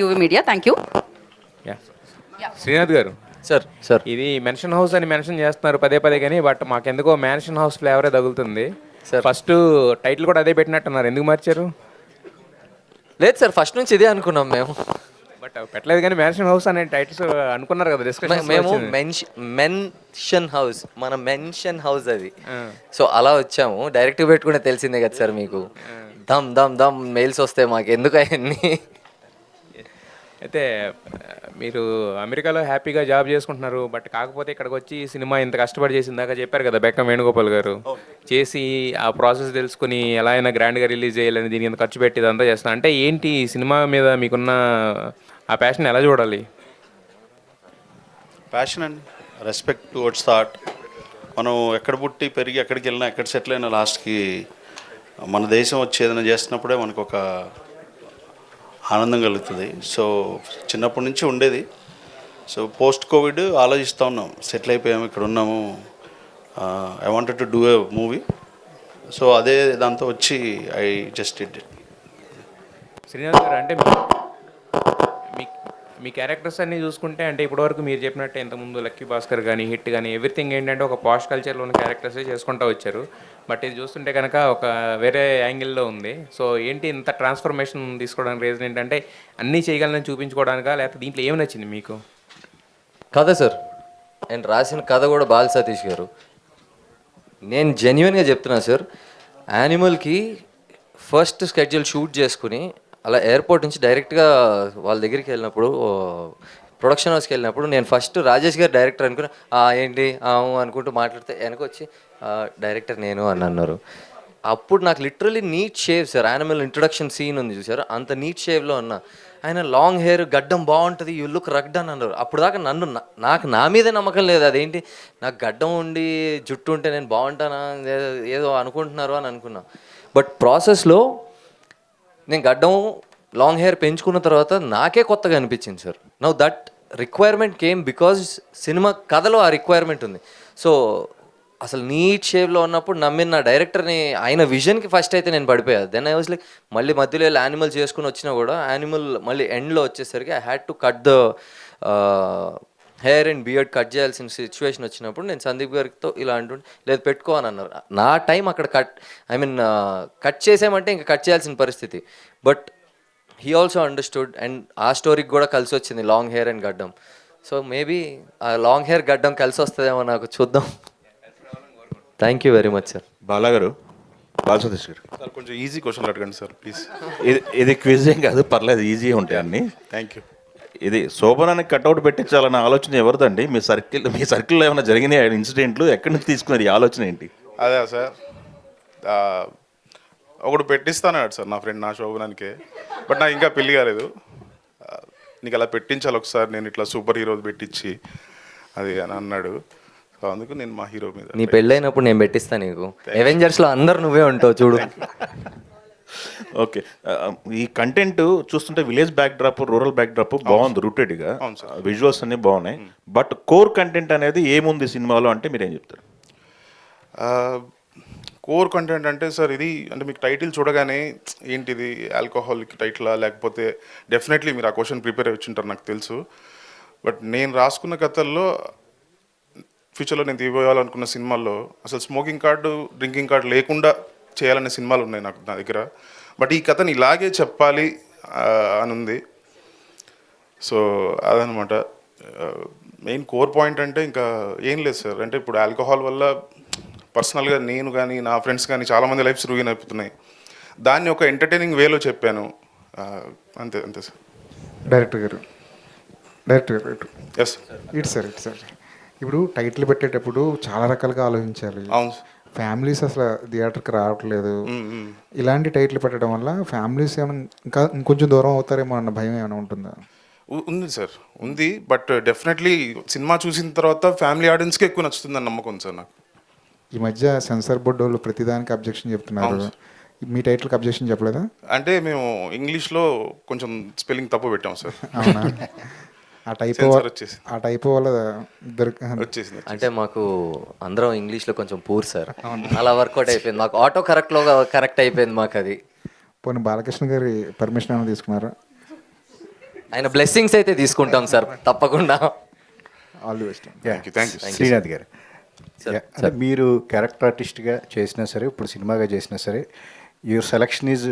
UV media. Thank you. Yeah Srinath గారు, sir ఇది mansion house అని మెన్షన్ చేస్తున్నారు పదే పదే, కానీ బట్ మాకెందుకో మ్యాన్షన్ హౌస్ ఫ్లేవరే తగులుతుంది. సార్. ఫస్ట్ టైటిల్ కూడా అదే పెట్టినట్టున్నారు, ఎందుకు మార్చారు? లేదు సార్, ఫస్ట్ నుంచి ఇదే అనుకున్నాం మేము. బట్ పెట్టలేదు కానీ మ్యాన్షన్ హౌస్ అనే టైటిల్స్ అనుకున్నారు కదా డిస్కషన్. మేము మెన్షన్ హౌస్, మన మెన్షన్ హౌస్ అది. సో అలా వచ్చాము, డైరెక్ట్ పెట్టుకుంటే తెలిసిందే కదా సార్ మీకు. దమ్ దమ్ దమ్ మెయిల్స్ వస్తాయి మాకు, ఎందుకు అవన్నీ. అయితే మీరు అమెరికాలో హ్యాపీగా జాబ్ చేసుకుంటున్నారు, బట్ కాకపోతే ఇక్కడికి వచ్చి సినిమా ఇంత కష్టపడి చేసిందాక చెప్పారు కదా బెక్కం వేణుగోపాల్ గారు, చేసి ఆ ప్రాసెస్ తెలుసుకుని ఎలా అయినా గ్రాండ్గా రిలీజ్ చేయాలని దీని ఇంత ఖర్చు పెట్టి ఇదంతా చేస్తున్నా అంటే ఏంటి సినిమా మీద మీకున్న ఆ ప్యాషన్ ఎలా చూడాలి? Passion and respect towards thought. మనం ఎక్కడ పుట్టి పెరిగి ఎక్కడికి వెళ్ళినా ఎక్కడ సెటిల్ అయినా లాస్ట్కి మన దేశం వచ్చి ఏదైనా చేస్తున్నప్పుడే మనకు ఒక ఆనందం కలుగుతుంది. సో చిన్నప్పటి నుంచి ఉండేది. సో పోస్ట్ కోవిడ్ ఆలోచిస్తూ ఉన్నాం, సెటిల్ అయిపోయాము, ఇక్కడ ఉన్నాము, I wanted to do a movie. So అదే దాంతో వచ్చి I just did it. Srinath గారు, అంటే మీ క్యారెక్టర్స్ అన్నీ చూసుకుంటే అంటే ఇప్పటివరకు మీరు చెప్పినట్టు ఇంతకుముందు లక్కీ భాస్కర్ కానీ హిట్ కానీ ఎవ్రీథింగ్ ఏంటంటే ఒక పాస్ట్ కల్చర్లో ఉన్న క్యారెక్టర్సే చేసుకుంటూ వచ్చారు. బట్ ఇది చూస్తుంటే కనుక ఒక వేరే యాంగిల్లో ఉంది. సో ఏంటి ఇంత ట్రాన్స్ఫర్మేషన్ తీసుకోవడానికి రీజన్ ఏంటంటే అన్నీ చేయగలని చూపించుకోవడానికా, లేకపోతే దీంట్లో ఏమి నచ్చింది మీకు? కథ సార్, నేను రాసిన కథ కూడా బాల్ సతీష్ గారు. నేను జెన్యున్గా చెప్తున్నా సార్, యానిమల్కి ఫస్ట్ స్కెడ్యూల్ షూట్ చేసుకుని అలా ఎయిర్పోర్ట్ నుంచి డైరెక్ట్గా వాళ్ళ దగ్గరికి వెళ్ళినప్పుడు, ప్రొడక్షన్ హౌస్కి వెళ్ళినప్పుడు నేను ఫస్ట్ రాజేష్ గారు డైరెక్టర్ అనుకున్నా. ఏంటి అనుకుంటూ మాట్లాడితే వెనకొచ్చి డైరెక్టర్ నేను అని అన్నారు. అప్పుడు నాకు literally neat shave sir, animal introduction scene ఉంది చూసారు, అంత నీట్ షేవ్లో ఉన్నా. ఆయన లాంగ్ హెయిర్, గడ్డం బాగుంటుంది, యూ లుక్ రగ్డ్ అని అన్నారు. అప్పుడు దాకా నాకు నా మీదే నమ్మకం లేదు. అదేంటి నాకు గడ్డం ఉండి జుట్టు ఉంటే నేను బాగుంటానా ఏదో అనుకుంటున్నారు అని అనుకున్నా. బట్ ప్రాసెస్లో నేను గడ్డం లాంగ్ హెయిర్ పెంచుకున్న తర్వాత నాకే కొత్తగా అనిపించింది sir. Now that requirement came because cinema కథలో ఆ రిక్వైర్మెంట్ ఉంది. సో అసలు నీట్ షేవ్లో ఉన్నప్పుడు నమ్మిన నా డైరెక్టర్ని, ఆయన విజన్కి ఫస్ట్ అయితే నేను పడిపోయా. దెన్ ఐ వాజ్ లైక్, మళ్ళీ మధ్యలో వెళ్ళి యానిమల్ చేసుకుని వచ్చినా కూడా యానిమల్ మళ్ళీ ఎండ్లో వచ్చేసరికి I had to cut the hair and beard cut చేయాల్సిన సిచ్యువేషన్ వచ్చినప్పుడు నేను సందీప్ గారితో ఇలా అంటుంటే లేదు పెట్టుకో అని అన్నారు. నా టైం అక్కడ కట్ చేసామంటే ఇంకా కట్ చేయాల్సిన పరిస్థితి. But he also understood and ఆ స్టోరీకి కూడా కలిసి వచ్చింది లాంగ్ హెయిర్ అండ్ గడ్డం. సో మేబీ ఆ లాంగ్ హెయిర్ గడ్డం కలిసి వస్తుందేమో, నాకు చూద్దాం. Thank you very much sir. బాలాగారు, బాల సతీష్ గారు, సార్ కొంచెం ఈజీ క్వశ్చన్లు అడగండి సార్ ప్లీజ్. ఇది క్విజ్ ఏం కాదు, పర్లేదు, ఈజీ ఉంటాయి అన్నీ. Thank you. ఇది శోభనానికి కట్అవుట్ పెట్టించాలన్న ఆలోచన ఎవరిదండి? మీ సర్కిల్లో ఏమైనా జరిగినాయి ఇన్సిడెంట్లు? ఎక్కడి నుంచి తీసుకున్నారు ఈ ఆలోచన ఏంటి? అదే సార్, ఒకడు పెట్టిస్తానన్నాడు సార్ నా ఫ్రెండ్, నా శోభనానికే. బట్ నాకు ఇంకా పెళ్ళి కాలేదు. నీకు అలా పెట్టించాలి ఒకసారి, నేను ఇట్లా సూపర్ హీరోలు పెట్టించి అది అని అన్నాడు. సో అందుకు నేను మా హీరో మీద. నీ పెళ్ళైనప్పుడు నేను పెట్టిస్తాను నీకు. అవెంజర్స్లో అందరు నువ్వే ఉంటావు చూడు. ఓకే, ఈ కంటెంట్ చూస్తుంటే village back drop, rural back drop బాగుంది, రూటెడ్గా విజువల్స్ అన్నీ బాగున్నాయి. బట్ కోర్ కంటెంట్ అనేది ఏముంది సినిమాలో అంటే మీరేం చెప్తారు? కోర్ కంటెంట్ అంటే సార్ ఇది, అంటే మీకు టైటిల్ చూడగానే ఏంటిది ఆల్కహాలిక్ టైటిలా, లేకపోతే డెఫినెట్లీ మీరు ఆ క్వశ్చన్ ప్రిపేర్ అయ్యి వచ్చింటారు నాకు తెలుసు. బట్ నేను రాసుకున్న కథల్లో ఫ్యూచర్లో నేను తీయాలనుకున్న సినిమాల్లో అసలు స్మోకింగ్ కార్డు, డ్రింకింగ్ కార్డు లేకుండా చేయాలనే సినిమాలు ఉన్నాయి నాకు నా దగ్గర. బట్ ఈ కథని ఇలాగే చెప్పాలి అని ఉంది. సో అదనమాట మెయిన్ కోర్ పాయింట్. అంటే ఇంకా ఏం లేదు సార్, అంటే ఇప్పుడు ఆల్కహాల్ వల్ల పర్సనల్గా నేను కానీ నా ఫ్రెండ్స్ కానీ చాలామంది లైఫ్స్ రూయిన్ అయిపోతున్నాయి. దాన్ని ఒక ఎంటర్టైనింగ్ వేలో చెప్పాను, అంతే అంతే సార్. డైరెక్టర్ గారు ఎస్ ఇటు సార్, ఇప్పుడు టైటిల్ పెట్టేటప్పుడు చాలా రకాలుగా ఆలోచించాలి. అవును. ఫ్యామిలీస్ అసలు థియేటర్కి రావట్లేదు. ఇలాంటి టైటిల్ పెట్టడం వల్ల ఫ్యామిలీస్ ఏమైనా ఇంకా ఇంకొంచెం దూరం అవుతారేమో అన్న భయం ఏమైనా ఉంటుందా? ఉంది సార్, ఉంది. బట్ డెఫినెట్లీ సినిమా చూసిన తర్వాత ఫ్యామిలీ ఆడియన్స్కి ఎక్కువ నచ్చుతుందని నమ్మకం ఉంది సార్ నాకు. ఈ మధ్య సెన్సార్ బోర్డు వాళ్ళు ప్రతిదానికి అబ్జెక్షన్ చెప్తున్నారు. మీ టైటిల్కి అబ్జెక్షన్ చెప్పలేదా? అంటే మేము ఇంగ్లీష్లో కొంచెం స్పెల్లింగ్ తప్పు పెట్టాం సార్. అవునా? ఆ టైప్ వల్ల వచ్చేసింది. అంటే మాకు అందరం ఇంగ్లీష్లో కొంచెం పూర్ సార్, అలా వర్కౌట్ అయిపోయింది. మాకు ఆటో కరెక్ట్లో కరెక్ట్ అయిపోయింది మాకు అది. పోనీ బాలకృష్ణ గారి పర్మిషన్ ఏమైనా తీసుకున్నారా? ఆయన బ్లెస్సింగ్స్ అయితే తీసుకుంటాం సార్ తప్పకుండా. All the best. Thank you thank you. Srinath గారు, Sir, Yeah, అంటే మీరు క్యారెక్టర్ ఆర్టిస్ట్గా చేసినా సరే, ఇప్పుడు సినిమాగా చేసినా సరే, your selection is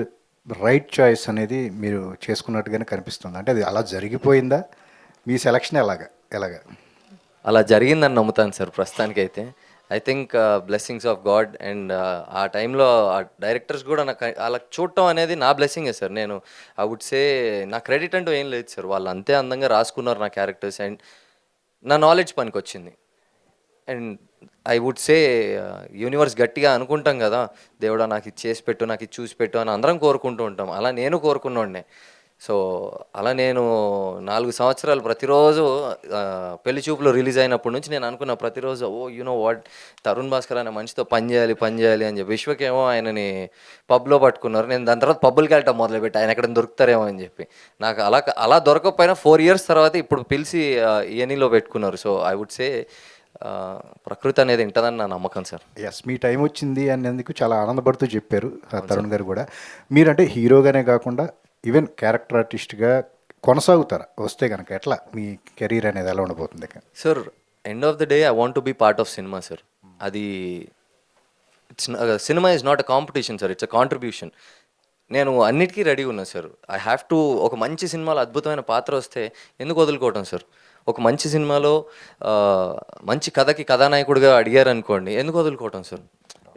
right choice అనేది మీరు చేసుకున్నట్టుగానే కనిపిస్తుంది. అంటే అది అలా జరిగిపోయిందా? మీ సెలక్షన్ ఎలాగా? అలా జరిగిందని నమ్ముతాను సార్ ప్రస్తుతానికైతే. I think blessings of God and ఆ టైంలో ఆ డైరెక్టర్స్ కూడా నాకు అలా చూడటం అనేది నా బ్లెస్సింగే సార్. నేను ఐ వుడ్ సే నా క్రెడిట్ అంటూ ఏం లేదు సార్. వాళ్ళు అంతే అందంగా రాసుకున్నారు నా క్యారెక్టర్స్ అండ్ నా నాలెడ్జ్ పనికి వచ్చింది. And I would say universe గట్టిగా అనుకుంటాం కదా, దేవుడా నాకు ఇది చేసి పెట్టు, నాకు ఇది చూసి పెట్టు అని అందరం కోరుకుంటూ ఉంటాం. అలా నేను కోరుకున్నోడ్నే. సో అలా నేను 4 సంవత్సరాలు ప్రతిరోజు పెళ్లి చూపులో రిలీజ్ అయినప్పటి నుంచి నేను అనుకున్న ప్రతిరోజు వాట్ తరుణ్ భాస్కర్ అనే మనిషితో పని చేయాలి అని చెప్పి. విశ్వకేమో ఆయనని పబ్లో పట్టుకున్నారు. నేను దాని తర్వాత పబ్బులకి వెళ్ళటం మొదలుపెట్టి ఆయన ఎక్కడ దొరుకుతారేమో అని చెప్పి. నాకు అలా దొరకకపోయినా 4 years తర్వాత ఇప్పుడు పిలిచి ఈఎన్ఈలో పెట్టుకున్నారు. సో ఐ వుడ్ సే ప్రకృతి అనేది ఉంటుందని నా నమ్మకం సార్. ఎస్, మీ టైం వచ్చింది అనేందుకు చాలా ఆనందపడుతూ చెప్పారు తరుణ్ గారు కూడా. మీరంటే హీరోగానే కాకుండా ఈవెన్ క్యారెక్టర్ ఆర్టిస్ట్గా కొనసాగుతారా? వస్తే కనుక ఎట్లా మీ కెరీర్ అనేది ఎలా ఉండబోతుంది? Sir end of the day I want to be part of cinema sir. అది cinema is not a competition sir, it's a contribution. నేను అన్నిటికీ రెడీ ఉన్నా సార్. I have to. ఒక మంచి సినిమాలో అద్భుతమైన పాత్ర వస్తే ఎందుకు వదులుకోవటం సార్? ఒక మంచి సినిమాలో మంచి కథకి కథానాయకుడిగా అడిగారు అనుకోండి, ఎందుకు వదులుకోవటం సార్?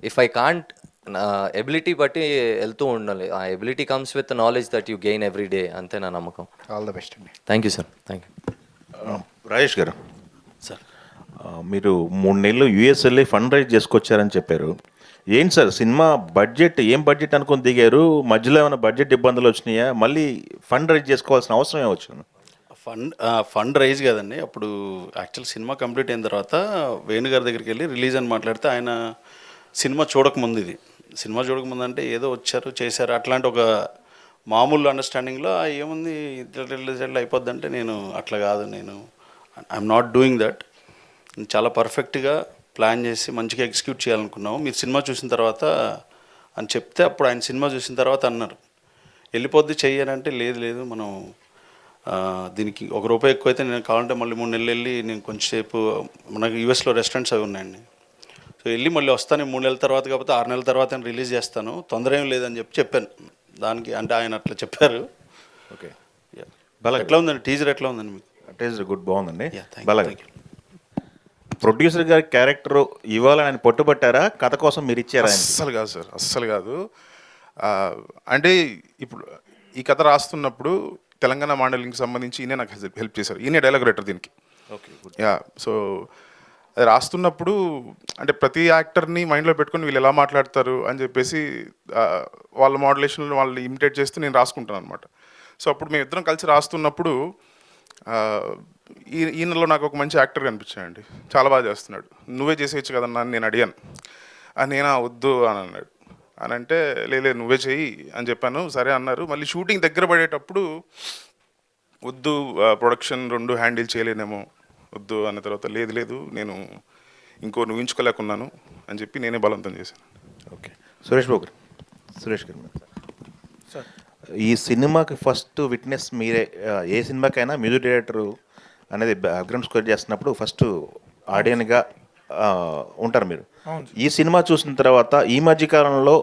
ఇఫ్ ఐ కాంట్, నా ఎబిలిటీ బట్టి వెళ్తూ ఉండాలి. ఆ ability comes with knowledge that you gain every day. అంతే నా నమ్మకం. ఆల్ ద బెస్ట్ అండి. Thank you sir. Thank you. Rajesh గారు, సార్ మీరు 3 నెలలు యూఎస్ వెళ్ళి ఫండ్ రైజ్ చేసుకొచ్చారని చెప్పారు. ఏంటి సార్ సినిమా బడ్జెట్, ఏం బడ్జెట్ అనుకుని దిగారు? మధ్యలో ఏమైనా బడ్జెట్ ఇబ్బందులు వచ్చినాయా? మళ్ళీ ఫండ్ రైజ్ చేసుకోవాల్సిన అవసరం ఏమొచ్చింది? ఫండ్ రైజ్ కదండి. అప్పుడు యాక్చువల్ సినిమా కంప్లీట్ అయిన తర్వాత వేణుగారి దగ్గరికి వెళ్ళి రిలీజ్ అని మాట్లాడితే ఆయన సినిమా చూడకముందు, ఇది సినిమా చూడకముందు అంటే ఏదో వచ్చారు చేశారు అట్లాంటి ఒక మామూలు అండర్స్టాండింగ్లో ఏముంది రిలీజ్ అయిపోద్ది అంటే, నేను అట్లా కాదు, నేను ఐఎమ్ నాట్ డూయింగ్ దట్. చాలా పర్ఫెక్ట్గా ప్లాన్ చేసి మంచిగా ఎగ్జిక్యూట్ చేయాలనుకున్నాము. మీరు సినిమా చూసిన తర్వాత అని చెప్తే అప్పుడు ఆయన సినిమా చూసిన తర్వాత అన్నారు వెళ్ళిపోద్ది చెయ్యాలంటే, లేదు మనం దీనికి ₹1 ఎక్కువైతే నేను కావాలంటే మళ్ళీ 3 నెలలు వెళ్ళి నేను కొంచెంసేపు, మనకు యూఎస్లో రెస్టారెంట్స్ అవి ఉన్నాయండి, సో వెళ్ళి మళ్ళీ వస్తాను 3 నెలల తర్వాత, కాకపోతే 6 నెలల తర్వాత నేను రిలీజ్ చేస్తాను, తొందర ఏం లేదని చెప్పాను దానికి. అంటే ఆయన అట్లా చెప్పారు. ఓకే, ఎట్లా ఉందండి టీజర్? ఎట్లా ఉందండి మీకు? టీజర్ గుడ్, బాగుందండి. Yeah, బాగా thank you. ప్రొడ్యూసర్ గారి క్యారెక్టర్ ఇవ్వాలని ఆయన పట్టుబట్టారా? కథ కోసం మీరు ఇచ్చారా? అస్సలు కాదు సార్, అస్సలు కాదు. అంటే ఇప్పుడు ఈ కథ రాస్తున్నప్పుడు తెలంగాణ మాండలింగ్కి సంబంధించి ఈయనే నాకు హెల్ప్ చేశారు. ఈయనే డైలాగ్ రైటర్ దీనికి. ఓకే, యా, సో అది రాస్తున్నప్పుడు అంటే ప్రతి యాక్టర్ని మైండ్లో పెట్టుకొని వీళ్ళు ఎలా మాట్లాడతారు అని చెప్పేసి వాళ్ళ మోడ్యులేషన్లో వాళ్ళు ఇమిటేట్ చేస్తూ నేను రాసుకుంటాను అనమాట. సో అప్పుడు మేము ఇద్దరం కలిసి రాస్తున్నప్పుడు ఈయనలో నాకు ఒక మంచి యాక్టర్ కనిపించాడండి, చాలా బాగా చేస్తున్నాడు, నువ్వే చేసేయచ్చు కదన్నా అని నేను అడిగాను. నేనా వద్దు అని అన్నాడు. అని అంటే లేదు నువ్వే చెయ్యి అని చెప్పాను. సరే అన్నారు. మళ్ళీ షూటింగ్ దగ్గర పడేటప్పుడు వద్దు, ప్రొడక్షన్ 2 హ్యాండిల్ చేయలేనేమో, వద్దు అన్న తర్వాత లేదు నేను నువ్వు ఊహించుకోలేకున్నాను అని చెప్పి నేనే బలవంతం చేశాను. ఓకే, సురేష్ గారు ఈ సినిమాకి ఫస్ట్ విట్నెస్ మీరే. ఏ సినిమాకైనా మ్యూజిక్ డైరెక్టర్ అనేది బ్యాక్గ్రౌండ్ స్కోర్ చేస్తున్నప్పుడు ఫస్ట్ ఆడియన్గా ఉంటారు మీరు. ఈ సినిమా చూసిన తర్వాత ఈ మధ్య కాలంలో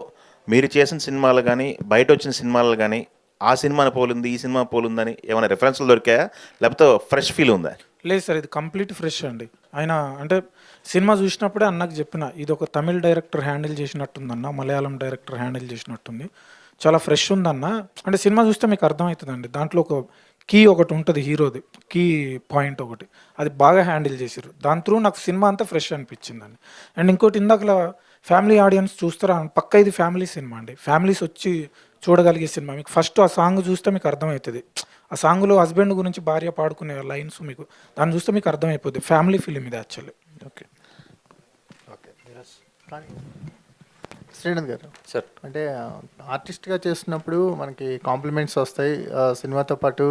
మీరు చేసిన సినిమాలు కానీ బయట వచ్చిన సినిమాలు కానీ ఆ సినిమాని పోలింది ఈ సినిమా పోలిందని ఏమైనా రెఫరెన్స్లు దొరికాయా, లేకపోతే ఫ్రెష్ ఫీల్ ఉందా? లేదు సార్, ఇది కంప్లీట్ ఫ్రెష్ అండి. ఆయన అంటే సినిమా చూసినప్పుడే అన్నకు చెప్పిన, ఇది ఒక తమిళ్ డైరెక్టర్ హ్యాండిల్ చేసినట్టుందన్న, మలయాళం డైరెక్టర్ హ్యాండిల్ చేసినట్టుంది, చాలా ఫ్రెష్ ఉందన్న. అంటే సినిమా చూస్తే మీకు అర్థమవుతుందండి, దాంట్లో ఒక కీ ఒకటి ఉంటుంది, హీరోది కీ పాయింట్ ఒకటి, అది బాగా హ్యాండిల్ చేసారు. దాని త్రూ నాకు సినిమా అంతా ఫ్రెష్ అనిపించిందండి. అండ్ ఇంకోటి ఇందాకలా ఫ్యామిలీ ఆడియన్స్ చూస్తారా, పక్క ఇది ఫ్యామిలీ సినిమా అండి, ఫ్యామిలీస్ వచ్చి చూడగలిగే సినిమా. మీకు ఫస్ట్ ఆ సాంగ్ చూస్తే మీకు అర్థమవుతుంది, ఆ సాంగ్లో హస్బెండ్ గురించి భార్య పాడుకునే లైన్స్ మీకు దాన్ని చూస్తే మీకు అర్థమైపోతుంది, ఫ్యామిలీ ఫిలిం ఇది యాక్చువల్లీ. ఓకే, శ్రీనాథ్ గారు సార్ అంటే ఆర్టిస్ట్గా చేస్తున్నప్పుడు మనకి కాంప్లిమెంట్స్ వస్తాయి, సినిమాతో పాటు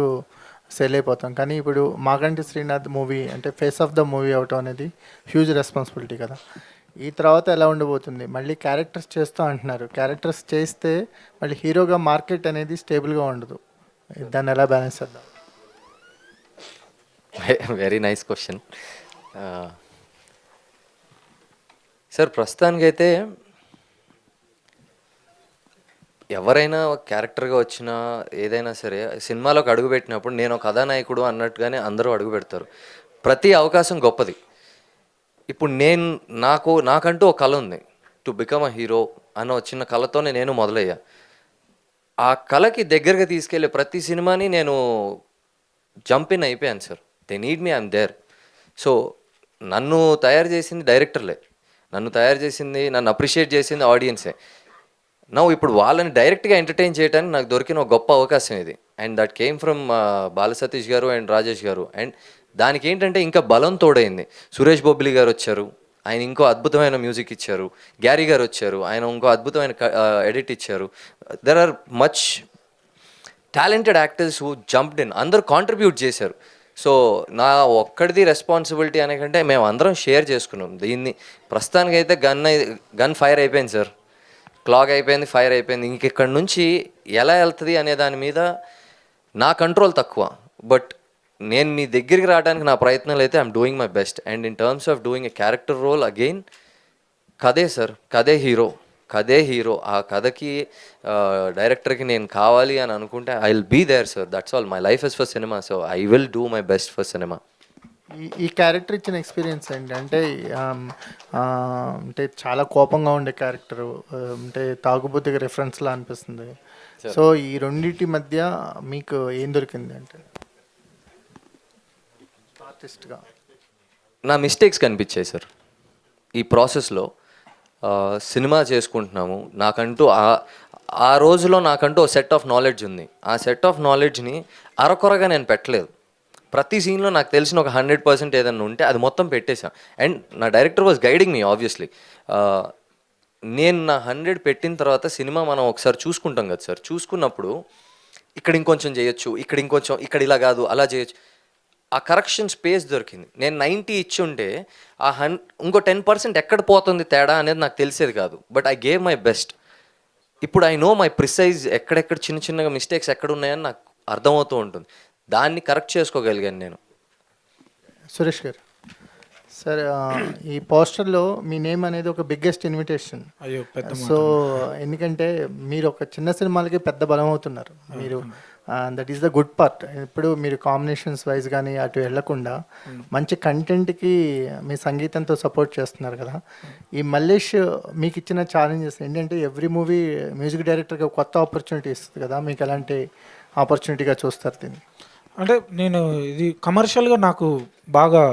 సేల్ అయిపోతాం. కానీ ఇప్పుడు మాగంటి శ్రీనాథ్ మూవీ అంటే ఫేస్ ఆఫ్ ద మూవీ అవటం అనేది హ్యూజ్ రెస్పాన్సిబిలిటీ కదా. ఈ తర్వాత ఎలా ఉండబోతుంది? మళ్ళీ క్యారెక్టర్స్ చేస్తూ అంటున్నారు, క్యారెక్టర్స్ చేస్తే మళ్ళీ హీరోగా మార్కెట్ అనేది స్టేబుల్గా ఉండదు, దాన్ని ఎలా బ్యాలెన్స్ చేద్దాం? Very nice question. సార్ ప్రస్తుతానికైతే ఎవరైనా ఒక క్యారెక్టర్గా వచ్చినా ఏదైనా సరే సినిమాలోకి అడుగుపెట్టినప్పుడు నేను ఒక కథానాయకుడు అన్నట్టుగానే అందరూ అడుగు పెడతారు. ప్రతి అవకాశం గొప్పది. ఇప్పుడు నాకంటూ ఒక కళ ఉంది, టు బికమ్ అ హీరో అన్న చిన్న కళతోనే నేను మొదలయ్యా. ఆ కళకి దగ్గరగా తీసుకెళ్ళే ప్రతి సినిమాని నేను జంప్ ఇన్ అయిపోయాను sir. They need me, I'm there. So నన్ను తయారు చేసింది డైరెక్టర్లే, నన్ను అప్రిషియేట్ చేసింది ఆడియన్సే. ఇప్పుడు వాళ్ళని డైరెక్ట్గా ఎంటర్టైన్ చేయడానికి నాకు దొరికిన ఒక గొప్ప అవకాశం ఇది. అండ్ దట్ కేమ్ ఫ్రమ్ బాల సతీష్ గారు అండ్ రాజేష్ గారు. అండ్ దానికి ఏంటంటే ఇంకా బలం తోడైంది. సురేష్ బొబ్బిలి గారు వచ్చారు, ఆయన ఇంకో అద్భుతమైన మ్యూజిక్ ఇచ్చారు. గ్యారీ గారు వచ్చారు, ఆయన ఇంకో అద్భుతమైన ఎడిట్ ఇచ్చారు. There are much talented actors who jumped in, అందరూ కాంట్రిబ్యూట్ చేశారు. సో నా ఒక్కడిది రెస్పాన్సిబిలిటీ అనే కంటే మేము అందరం షేర్ చేసుకున్నాం దీన్ని. ప్రస్తుతానికైతే గన్ ఫైర్ అయిపోయింది సార్, క్లాక్ అయిపోయింది, ఫైర్ అయిపోయింది. ఇంకెక్కడి నుంచి ఎలా వెళ్తుంది అనే దాని మీద నా కంట్రోల్ తక్కువ. బట్ నేను మీ దగ్గరికి రావడానికి నా ప్రయత్నాలు అయితే I'm doing my best. And in terms of doing a character role again, కథే సార్, కథే హీరో. ఆ కథకి డైరెక్టర్కి నేను కావాలి అని అనుకుంటే I will be there sir. That's all. My life is for cinema, so I will do my best for cinema. ఈ క్యారెక్టర్ ఇచ్చిన ఎక్స్పీరియన్స్ ఏంటి అంటే అంటే చాలా కోపంగా ఉండే క్యారెక్టరు, అంటే తాగుబోతుగా రెఫరెన్స్లా అనిపిస్తుంది. సో ఈ రెండింటి మధ్య మీకు ఏం దొరికింది అంటే ఆర్టిస్ట్గా? నా మిస్టేక్స్ కనిపించాయి సార్ ఈ ప్రాసెస్లో. సినిమా చేసుకుంటున్నాము, నాకంటూ ఆ రోజులో నాకంటూ ఒక సెట్ ఆఫ్ నాలెడ్జ్ ఉంది. ఆ సెట్ ఆఫ్ నాలెడ్జ్ని అరకొరగా నేను పెట్టలేదు. ప్రతి సీన్లో నాకు తెలిసిన ఒక 100% ఏదైనా ఉంటే అది మొత్తం పెట్టేశాను. అండ్ నా director was guiding me obviously. నేను నా 100 పెట్టిన తర్వాత సినిమా మనం ఒకసారి చూసుకుంటాం కదా సార్. చూసుకున్నప్పుడు ఇక్కడ ఇంకొంచెం చేయొచ్చు, ఇక్కడ ఇలా కాదు అలా చేయొచ్చు. ఆ కరెక్షన్ స్పేస్ దొరికింది. నేను 90 ఇచ్చి ఉంటే ఇంకో 10% ఎక్కడ పోతుంది తేడా అనేది నాకు తెలిసేది కాదు. But I gave my best. ఇప్పుడు ఐ నో మై ప్రిసైజ్ ఎక్కడెక్కడ చిన్నగా మిస్టేక్స్ ఎక్కడ ఉన్నాయని నాకు అర్థమవుతూ ఉంటుంది. దాన్ని కరెక్ట్ చేసుకోగలిగాను నేను. సురేష్ గారు సార్, ఈ పోస్టర్లో మీ నేమ్ అనేది ఒక బిగ్గెస్ట్ ఇన్విటేషన్. అయ్యో పెద్ద సో ఎందుకంటే మీరు ఒక చిన్న సినిమాలకి పెద్ద బలం అవుతున్నారు మీరు. That is the good part. ఇప్పుడు మీరు కాంబినేషన్స్ వైజ్ కానీ అటు వెళ్లకుండా మంచి కంటెంట్కి మీ సంగీతంతో సపోర్ట్ చేస్తున్నారు కదా. ఈ మల్లేష్ మీకు ఇచ్చిన ఛాలెంజెస్ ఏంటంటే ఎవ్రీ మూవీ మ్యూజిక్ డైరెక్టర్గా కొత్త ఆపర్చునిటీ ఇస్తుంది కదా, మీకు ఎలాంటి ఆపర్చునిటీగా చూస్తారు దీన్ని? అంటే నేను ఇది కమర్షియల్గా నాకు బాగా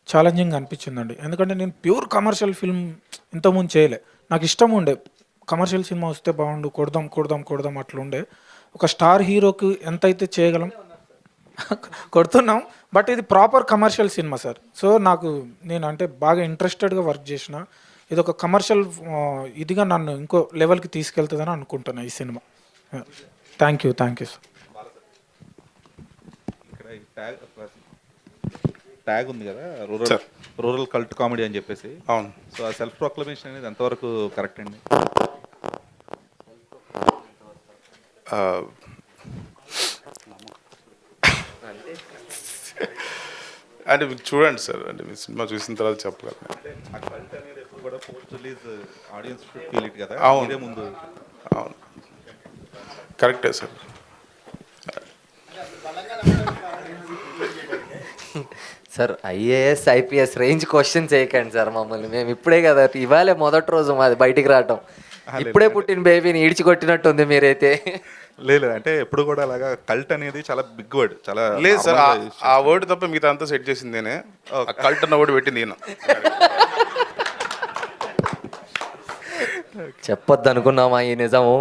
ఛాలెంజింగ్ అనిపించిందండి. ఎందుకంటే నేను ప్యూర్ కమర్షియల్ ఫిల్మ్ ఇంతకుముందు చేయలే. నాకు ఇష్టం ఉండే కమర్షియల్ సినిమా వస్తే బాగుండు, కొడదాం అట్లుండే. ఒక స్టార్ హీరోకి ఎంతైతే చేయగలం కొడుతున్నాం, బట్ ఇది proper commercial cinema sir. So నేను అంటే బాగా ఇంట్రెస్టెడ్గా వర్క్ చేసిన. ఇది ఒక కమర్షియల్ ఇదిగా నన్ను ఇంకో లెవెల్కి తీసుకెళ్తుందని అనుకుంటున్నా ఈ cinema. Thank you sir. Tag ఉంది కదా, రూరల్ కల్ట్ కామెడీ అని చెప్పేసి. అవును. సో ఆ సెల్ఫ్ ప్రొక్లమేషన్ అనేది ఎంతవరకు కరెక్ట్ అండి? అంటే మీకు చూడండి సార్, అంటే మీ సినిమా చూసిన తర్వాత చెప్పగలను. ఆ కల్ట్ అనేది ఎప్పుడు కూడా post release audience feel it కదా. అవును. ముందు అవును, కరెక్టే sir. Sir IAS IPS range questions చేయకండి సార్ మమ్మల్ని. మేము ఇప్పుడే కదా, ఇవాళే మొదటి రోజు మాది బయటికి రావటం. ఇప్పుడే పుట్టిన బేబీని ఈడ్చికొట్టినట్టుంది మీరైతే. లేదు అంటే ఎప్పుడు కూడా అలాగా కల్ట్ అనేది చాలా బిగ్ వర్డ్, చాలా లేదు సార్, ఆ వర్డ్ తప్ప మిగతా అంతా సెట్ చేసింది నేనే. కల్ట్ అన్న వర్డ్ పెట్టింది ఈయన. చెప్పొద్దు అనుకున్నామా ఈ నిజము?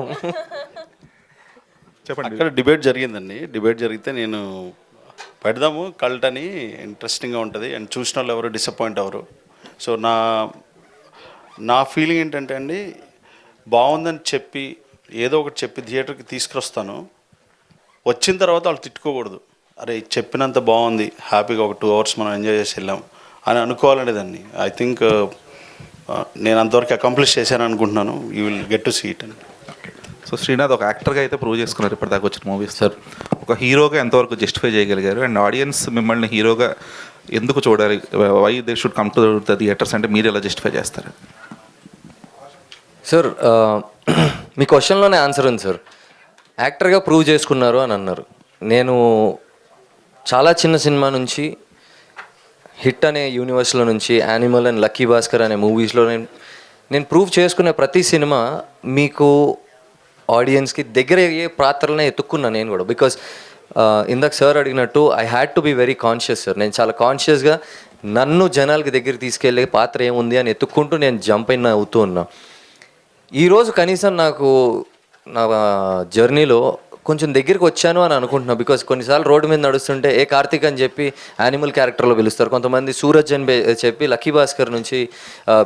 చెప్పండి. అక్కడ డిబేట్ జరిగిందండి. డిబేట్ జరిగితే నేను పెడదాము కల్ట్ అని, ఇంట్రెస్టింగ్గా ఉంటుంది అండ్ చూసిన వాళ్ళు ఎవరు డిసప్పాయింట్ అవ్వరు. సో నా ఫీలింగ్ ఏంటంటే అండి, బాగుందని చెప్పి ఏదో ఒకటి చెప్పి థియేటర్కి తీసుకొస్తాను, వచ్చిన తర్వాత వాళ్ళు తిట్టుకోకూడదు. అరే చెప్పినంత బాగుంది, హ్యాపీగా ఒక 2 hours మనం ఎంజాయ్ చేసి వెళ్ళాం అని అనుకోవాలండి దాన్ని. ఐ థింక్ నేను అంతవరకు అకాంప్లిష్ చేశాను అనుకుంటున్నాను. You will get to see it అండి. సో శ్రీనాథ్ ఒక యాక్టర్గా అయితే ప్రూవ్ చేసుకున్నారు ఇప్పటిదాకా వచ్చిన మూవీస్ సార్. ఒక హీరోగా ఎంతవరకు జస్టిఫై చేయగలిగారు అండ్ ఆడియన్స్ మిమ్మల్ని హీరోగా ఎందుకు చూడాలి, why they should come to the theatres అంటే మీరు ఎలా జస్టిఫై చేస్తారు? సార్ మీ క్వశ్చన్లోనే ఆన్సర్ ఉంది సార్. యాక్టర్గా ప్రూవ్ చేసుకున్నారు అని అన్నారు. నేను చాలా చిన్న సినిమా నుంచి హిట్ అనే యూనివర్స్లో నుంచి యానిమల్ అండ్ లక్కీ భాస్కర్ అనే మూవీస్లో నేను ప్రూవ్ చేసుకునే ప్రతి సినిమా మీకు ఆడియన్స్కి దగ్గర అయ్యే పాత్రలనే ఎత్తుక్కున్నాను నేను కూడా. బికాస్ ఇందాక సార్ అడిగినట్టు I had to be very conscious sir. నేను చాలా కాన్షియస్గా నన్ను జనాలకి దగ్గరికి తీసుకెళ్ళే పాత్ర ఏముంది అని ఎత్తుక్కుంటూ నేను జంప్ అయిన అవుతూ ఉన్నా. ఈరోజు కనీసం నాకు నా జర్నీలో కొంచెం దగ్గరికి వచ్చాను అని అనుకుంటున్నా. బికాస్ కొన్నిసార్లు రోడ్డు మీద నడుస్తుంటే ఏ కార్తీక్ అని చెప్పి యానిమల్ క్యారెక్టర్లో పిలుస్తారు, కొంతమంది సూరజ్ అని చెప్పి లక్కీ భాస్కర్ నుంచి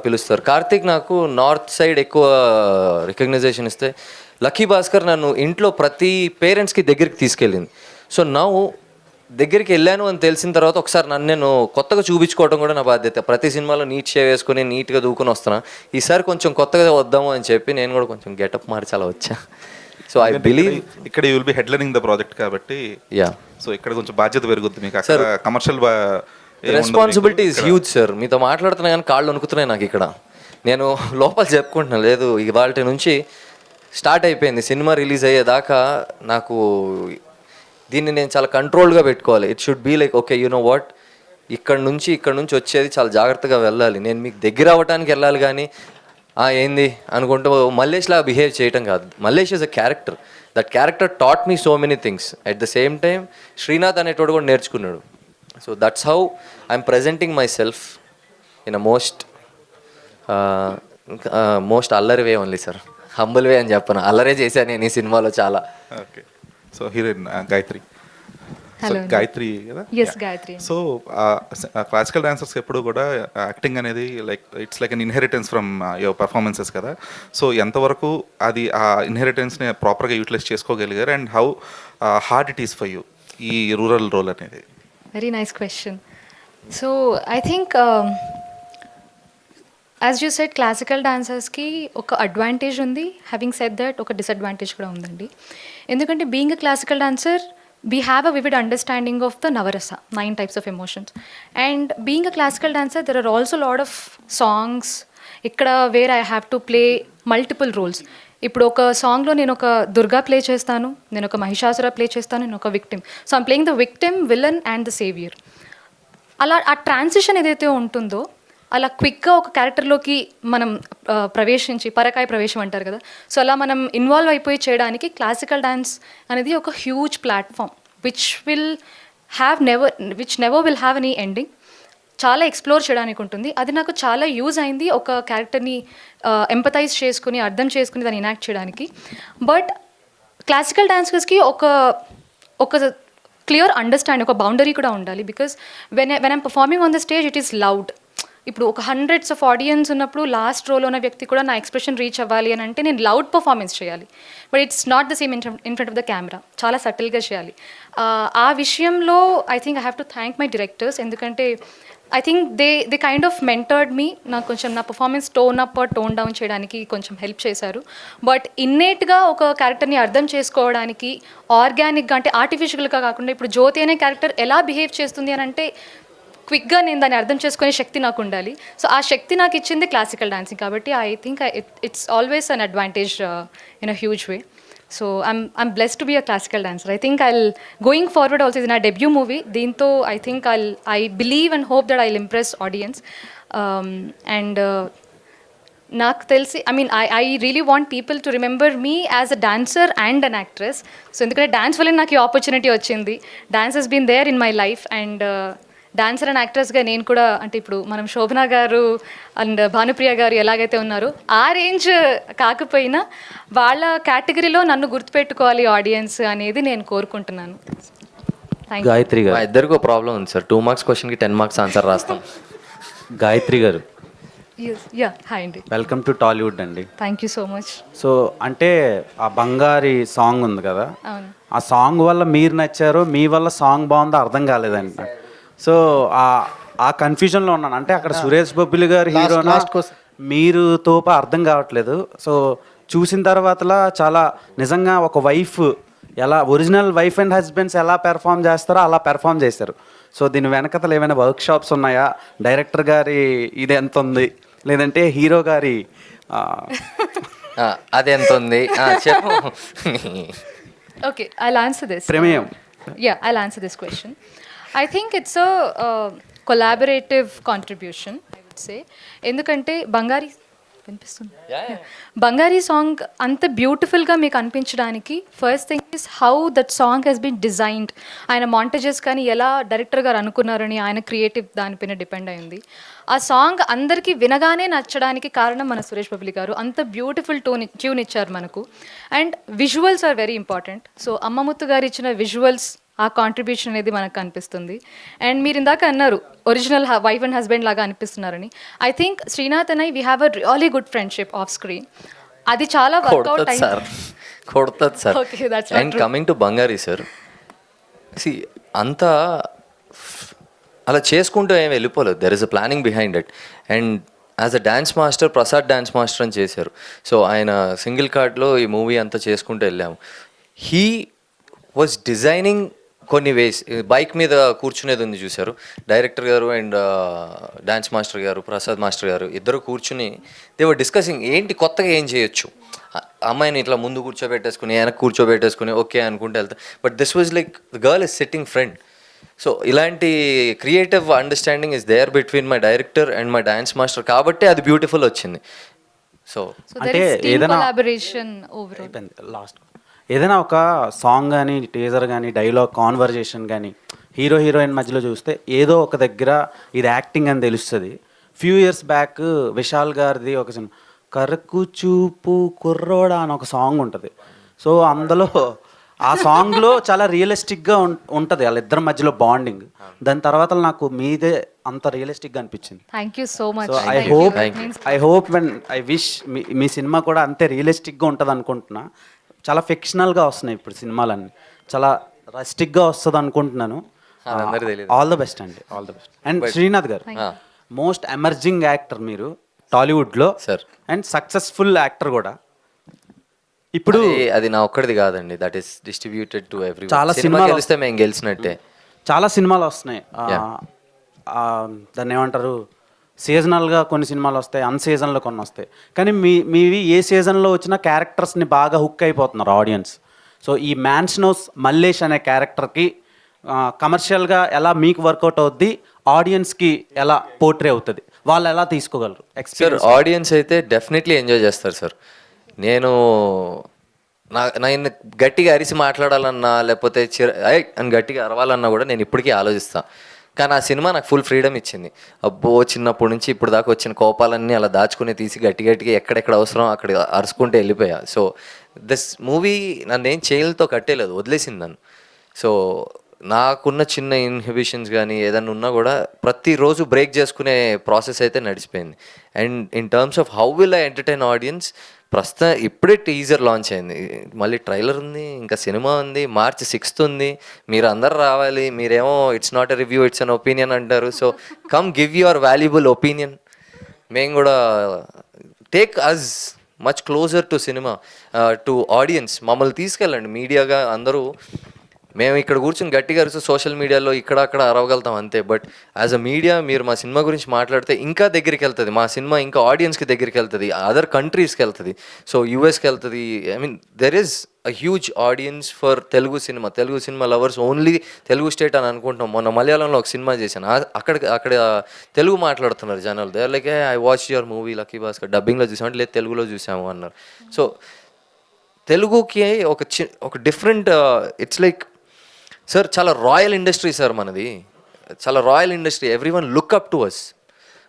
పిలుస్తారు. కార్తీక్ నాకు నార్త్ సైడ్ ఎక్కువ రికగ్నైజేషన్ ఇస్తే, లక్కీ భాస్కర్ నన్ను ఇంట్లో ప్రతి పేరెంట్స్కి దగ్గరికి తీసుకెళ్ళింది. సో నా దగ్గరికి వెళ్ళాను అని తెలిసిన తర్వాత ఒకసారి నన్ను నేను కొత్తగా చూపించుకోవడం కూడా నా బాధ్యత. ప్రతి సినిమాలో నీట్ షేవ్ వేసుకొని నీట్గా దూకుని వస్తున్నా. ఈసారి కొంచెం కొత్తగా వద్దాము అని చెప్పి నేను కూడా కొంచెం గెటప్ మార్చి అలా వచ్చా. సో ఐ బిలీవ్ ఇక్కడ you will be headlining the project కాబట్టి యా, సో ఇక్కడ కొంచెం బాధ్యత పెరుగుద్ది మీకు. అక్కడ commercial responsibility is huge sir. మీతో మాట్లాడుతున్నా కానీ కాళ్ళు వణుకుతున్నాయి నాకు. ఇక్కడ నేను లోపల చెప్పుకుంటున్నాను, లేదు ఇవాళ నుంచి స్టార్ట్ అయిపోయింది సినిమా రిలీజ్ అయ్యేదాకా నాకు దీన్ని నేను చాలా కంట్రోల్గా పెట్టుకోవాలి. It should be like okay you know what, ఇక్కడ నుంచి వచ్చేది చాలా జాగ్రత్తగా వెళ్ళాలి. నేను మీకు దగ్గర అవ్వడానికి వెళ్ళాలి కానీ ఏంది అనుకుంటూ మల్లేష్లా బిహేవ్ చేయటం కాదు. Mallesh is a character. That character taught me so many things. At the same time Srinath అనేటోడు కూడా నేర్చుకున్నాడు. So that's how I'm presenting myself in a most అల్లరి way only sir. Humble way అని చెప్పను, అల్లరే చేశాను నేను ఈ సినిమాలో చాలా. Okay. So heroine Gayatri. Hello. Gayatri కదా? Yes, Gayatri. So classical dancers ఎప్పుడు కూడా యాక్టింగ్ అనేది like it's like an inheritance from your performances కదా. సో ఎంతవరకు అది ఆ ఇన్హెరిటెన్స్ని ప్రాపర్గా యూటిలైజ్ చేసుకోగలిగారు and how hard it is for you ఈ రూరల్ రోల్ అనేది? Very nice question. So I think, as you said, classical dancers ki oka advantage undi. Having said that, oka disadvantage kuda undandi. Endukante being a classical dancer, we have a vivid understanding of the Navarasa, 9 types of emotions. And being a classical dancer, there are also a lot of songs ikkada where I have to play multiple roles. ఇప్పుడు ఒక సాంగ్లో నేను ఒక Durga play చేస్తాను, నేను ఒక Mahishasura play చేస్తాను, నేను ఒక victim. So I'm playing the victim, villain and the saviour. అలా ఆ ట్రాన్సిషన్ ఏదైతే ఉంటుందో అలా క్విక్గా ఒక క్యారెక్టర్లోకి మనం ప్రవేశించి, పరకాయ ప్రవేశం అంటారు కదా, సో అలా మనం ఇన్వాల్వ్ అయిపోయి చేయడానికి క్లాసికల్ డ్యాన్స్ అనేది ఒక huge platform which never will have any ending. చాలా ఎక్స్ప్లోర్ చేయడానికి ఉంటుంది. అది నాకు చాలా యూజ్ అయింది ఒక క్యారెక్టర్ని ఎంపథైజ్ చేసుకుని, అర్థం చేసుకుని దాన్ని ఇనాక్ట్ చేయడానికి. బట్ క్లాసికల్ డాన్సర్స్కి ఒక క్లియర్ అండర్స్టాండింగ్, ఒక బౌండరీ కూడా ఉండాలి. Because when I'm performing on the stage it is loud. ఇప్పుడు ఒక హండ్రెడ్స్ ఆఫ్ ఆడియన్స్ ఉన్నప్పుడు లాస్ట్ రోలో ఉన్న వ్యక్తి కూడా నా ఎక్స్ప్రెషన్ రీచ్ అవ్వాలి అని అంటే నేను లౌడ్ పర్ఫార్మెన్స్ చేయాలి. But it's not the same in front of the camera. చాలా సటిల్గా చేయాలి. ఆ విషయంలో I think I have to thank my directors. ఎందుకంటే I think they kind of mentored me. నాకు కొంచెం నా performance tone up tone down చేయడానికి కొంచెం హెల్ప్ చేశారు. బట్ ఇన్నేట్గా ఒక క్యారెక్టర్ని అర్థం చేసుకోవడానికి ఆర్గానిక్గా, అంటే ఆర్టిఫిషియల్గా కాకుండా, ఇప్పుడు జ్యోతి అనే క్యారెక్టర్ ఎలా బిహేవ్ చేస్తుంది అని అంటే క్విక్గా నేను దాన్ని అర్థం చేసుకునే శక్తి నాకు ఉండాలి. సో ఆ శక్తి నాకు ఇచ్చింది క్లాసికల్ డాన్సింగ్. కాబట్టి I think it's always an advantage in a huge way. So I'm blessed to be a classical dancer. I think going forward also is in our debut movie. Deento I think I believe and hope that I'll impress audience. And నాకు తెలిసి I really want people to remember me as a dancer and an actress. So ఎందుకంటే dance వల్ల నాకు ఈ opportunity వచ్చింది. Dance has been there in my life and dancer and యాక్ట్రెస్గా నేను కూడా, అంటే ఇప్పుడు మనం శోభన గారు అండ్ భానుప్రియ గారు ఎలాగైతే ఉన్నారో ఆ రేంజ్ కాకపోయినా వాళ్ళ కేటగిరీలో నన్ను గుర్తుపెట్టుకోవాలి ఆడియన్స్ అనేది నేను కోరుకుంటున్నాను. గాయత్రి గారు, మా ఇద్దరికీ ప్రాబ్లం ఉంది సార్. 2 మార్క్స్ క్వశ్చన్కి 10 మార్క్స్ ఆన్సర్ రాస్తాం. గాయత్రి గారు, యా హాయ్ అండి, వెల్కమ్ టు టాలీవుడ్ అండి. Thank you so much. So అంటే ఆ బంగారి సాంగ్ ఉంది కదా, అవును, ఆ సాంగ్ వల్ల మీరు నచ్చారు, మీ వల్ల సాంగ్ బాగుందో అర్థం కాలేదండి. సో ఆ కన్ఫ్యూజన్లో ఉన్నాను. అంటే అక్కడ సురేష్ బొబ్బిలి గారు హీరోనా, మీరు తోప అర్థం కావట్లేదు. సో చూసిన తర్వాతలా చాలా నిజంగా ఒక వైఫ్ ఎలా ఒరిజినల్ వైఫ్ అండ్ హస్బెండ్స్ ఎలా పెర్ఫామ్ చేస్తారో అలా పెర్ఫామ్ చేశారు. సో దీని వెనకతలు ఏమైనా వర్క్ షాప్స్ ఉన్నాయా, డైరెక్టర్ గారి ఇది ఎంత ఉంది, లేదంటే హీరో గారి అది ఎంత ఉంది చెప్పు. Okay, I'll answer this. ప్రమేయం. Yeah, I'll answer this question. I think it's a collaborative contribution, I would say. ఎందుకంటే బంగారీ వినిపిస్తుంది, బంగారీ సాంగ్ అంత బ్యూటిఫుల్గా మీకు అనిపించడానికి first thing is how that song has been designed. ఆయన మాంటేజెస్ కానీ ఎలా డైరెక్టర్ గారు అనుకున్నారని ఆయన క్రియేటివ్ దానిపైన డిపెండ్ అయింది. ఆ సాంగ్ అందరికీ వినగానే నచ్చడానికి కారణం మన సురేష్ బబ్లి గారు. అంత బ్యూటిఫుల్ ట్యూన్ ఇచ్చారు మనకు. And visuals are very important. So Ammamuthu garu ఇచ్చిన విజువల్స్, ఆ కాంట్రిబ్యూషన్ అనేది మనకు కనిపిస్తుంది. అండ్ మీరు ఇందాక అన్నారు ఒరిజినల్ వైఫ్ అండ్ హస్బెండ్ లాగా అనిపిస్తున్నారని. I think Srinath and we have a really good friendship off screen. అది చాలా వర్కౌట్ కొడుతుంది sir. Okay, that's and coming to Bangari sir, అంతా అలా చేసుకుంటూ ఏం వెళ్ళిపోలేదు. There is a planning behind it. And as a dance master, Prasad dance master అని చేశారు. సో ఆయన సింగిల్ కార్డ్లో ఈ మూవీ అంతా చేసుకుంటూ వెళ్ళాము. హీ వాజ్ డిజైనింగ్ కొన్ని వేస్. బైక్ మీద కూర్చునేది ఉంది చూశారు, డైరెక్టర్ గారు అండ్ డాన్స్ మాస్టర్ గారు, ప్రసాద్ మాస్టర్ గారు ఇద్దరు కూర్చుని దే వర్ డిస్కసింగ్ ఏంటి కొత్తగా ఏం చేయొచ్చు. అమ్మాయిని ఇట్లా ముందు కూర్చోబెట్టేసుకుని వెనక్కి కూర్చోబెట్టేసుకుని ఓకే అనుకుంటే వెళ్తా. But this was like the girl is sitting front. So ఇలాంటి creative understanding is there between my director and my dance master, కాబట్టి అది బ్యూటిఫుల్ వచ్చింది. సో అంటే ఏదైనా కొలాబరేషన్ ఓవరాల్. లాస్ట్ ఏదైనా ఒక సాంగ్ కానీ, టీజర్ కానీ, డైలాగ్, కాన్వర్జేషన్ కానీ హీరో హీరోయిన్ మధ్యలో చూస్తే ఏదో ఒక దగ్గర ఇది యాక్టింగ్ అని తెలుస్తుంది. ఫ్యూ ఇయర్స్ బ్యాక్ విశాల్ గారిది ఒక సినిమా కరకు చూపు కుర్రోడా అని ఒక సాంగ్ ఉంటుంది. సో అందులో ఆ సాంగ్లో చాలా రియలిస్టిక్గా ఉంటుంది వాళ్ళిద్దరి మధ్యలో బాండింగ్. దాని తర్వాత నాకు మీదే అంత రియలిస్టిక్గా అనిపించింది. Thank you so much. So I hope and I wish me cinema కూడా అంతే రియలిస్టిక్గా ఉంటుంది అనుకుంటున్నా. చాలా ఫిక్షనల్గా వస్తున్నాయి ఇప్పుడు సినిమాలన్నీ, చాలా రస్టిక్గా వస్తుంది అనుకుంటున్నాను. ఆల్ ద బెస్ట్ అండి, all the best. And Srinath గారు మోస్ట్ ఎమర్జింగ్ యాక్టర్ మీరు టాలీవుడ్లో సార్, అండ్ సక్సెస్ఫుల్ యాక్టర్ కూడా. ఇప్పుడు అది నా ఒక్కడిది కాదండి, that is distributed to every. చాలా సినిమా సినిమాలు గెలిస్తే మేము గెలిచినట్టే. చాలా సినిమాలు వస్తున్నాయి. దాన్ని ఏమంటారు, సీజనల్గా కొన్ని సినిమాలు వస్తాయి, అన్సీజన్లో కొన్ని వస్తాయి. కానీ మీవి ఏ సీజన్లో వచ్చిన క్యారెక్టర్స్ని బాగా హుక్ అయిపోతున్నారు ఆడియన్స్. సో ఈ మ్యాన్స్నోస్ మల్లేష్ అనే క్యారెక్టర్కి కమర్షియల్గా ఎలా మీకు వర్కౌట్ అవుద్ది, ఆడియన్స్కి ఎలా పోర్ట్రే అవుతుంది, వాళ్ళు ఎలా తీసుకోగలరు? సార్ ఆడియన్స్ అయితే డెఫినెట్లీ ఎంజాయ్ చేస్తారు సార్. నేను గట్టిగా అరిసి మాట్లాడాలన్నా లేకపోతే అని గట్టిగా అరవాలన్నా కూడా నేను ఇప్పటికీ ఆలోచిస్తాను. కానీ ఆ సినిమా నాకు ఫుల్ ఫ్రీడమ్ ఇచ్చింది. అబ్బో చిన్నప్పటి నుంచి ఇప్పుడు దాకా వచ్చిన కోపాలన్నీ అలా దాచుకుని తీసి గట్టిగా ఎక్కడెక్కడ అవసరం అక్కడ అరుచుకుంటే వెళ్ళిపోయా. సో దిస్ మూవీ నన్ను ఏం చేయలతో కట్టేలేదు, వదిలేసింది నన్ను. సో నాకున్న చిన్న ఇన్హిబిషన్స్ కానీ ఏదన్నా ఉన్నా కూడా ప్రతిరోజు బ్రేక్ చేసుకునే ప్రాసెస్ అయితే నడిచిపోయింది. And in terms of how will I entertain audience, ప్రస్తుతం ఇప్పుడే టీజర్ లాంచ్ అయింది, మళ్ళీ ట్రైలర్ ఉంది, ఇంకా సినిమా ఉంది, March 6th ఉంది. మీరు అందరు రావాలి. మీరేమో it's not a review, it's an opinion అంటారు. So come give your valuable opinion. మేము కూడా take us much closer to cinema, to audience. మమ్మల్ని తీసుకెళ్ళండి మీడియాగా. అందరూ మేము ఇక్కడ కూర్చొని గట్టిగా అరుస్తూ సోషల్ మీడియాలో ఇక్కడ అక్కడ అరవగలుగుతాం అంతే. బట్ యాజ్ అ మీడియా మీరు మా సినిమా గురించి మాట్లాడితే ఇంకా దగ్గరికి వెళ్తుంది మా సినిమా, ఇంకా ఆడియన్స్కి దగ్గరికి వెళ్తుంది, అదర్ కంట్రీస్కి వెళ్తుంది, సో యూఎస్కి వెళ్తుంది. I mean there is a huge audience for Telugu cinema lovers. Only Telugu state అని అనుకుంటున్నాం. మొన్న మలయాళంలో ఒక సినిమా చేశాను, అక్కడ తెలుగు మాట్లాడుతున్నారు జనాలు. They are like I watch your movie Lucky Bhaskar, డబ్బింగ్లో చూసాము అంటే లేదు తెలుగులో చూసాము అన్నారు. సో తెలుగుకి ఒక డిఫరెంట్, ఇట్స్ లైక్ సార్ చాలా రాయల్ ఇండస్ట్రీ సార్ మనది, చాలా royal industry. Everyone look up to us.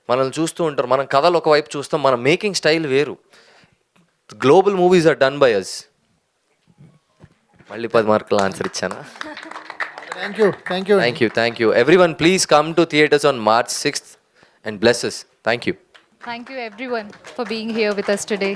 మనల్ని చూస్తూ ఉంటారు. మనం కథలు ఒకవైపు చూస్తాం, మన మేకింగ్ స్టైల్ వేరు. Global movies are done by us. మళ్ళీ 10 మార్కుల ఆన్సర్ ఇచ్చానా? Thank you everyone. Please come to theatres on March 6th and bless us. Thank you. Thank you everyone for being here with us today.